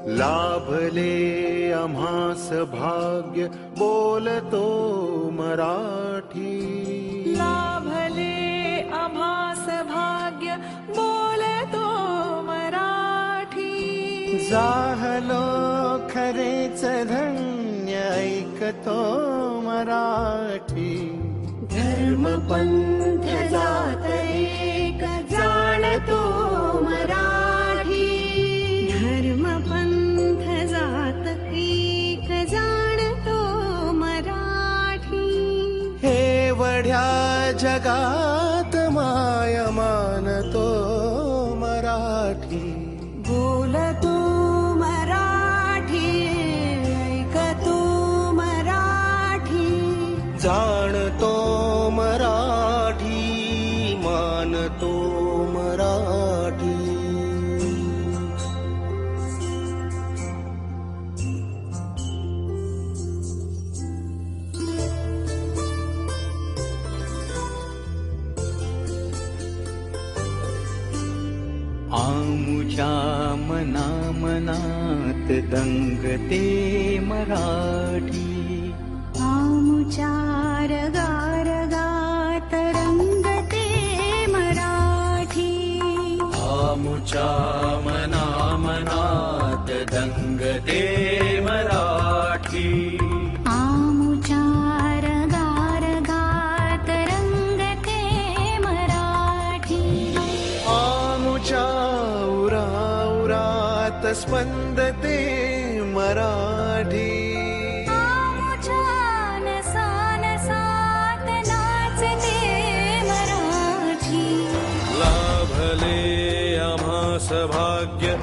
लाभले आम्हास भाग्य बोलतो मराठी. लाभले आम्हास भाग्य बोलतो मराठी. जाहलो खरेच धन्य ऐकतो मराठी. धर्म पंथ जात एक जाणतो मराठी. धर्म पंथ जात एक जाणतो मराठी. हे वढ्या जगात माय मानतो मराठी. बोलतो मराठी, ऐकतो मराठी. जाणतो मराठी, मानतो मराठी. आमुच्या मना मनात दंगते मराठी. आमुच्या रगारगात रंगते मराठी. आमुच्या मना मनात दंगते मराठी. आमुच्या रगारगात रंगते मराठी. आमुच्या उरात स्पंदते मराठी. आमुच्या नसानसात नाचते मराठी. लाभले आम्हास भाग्य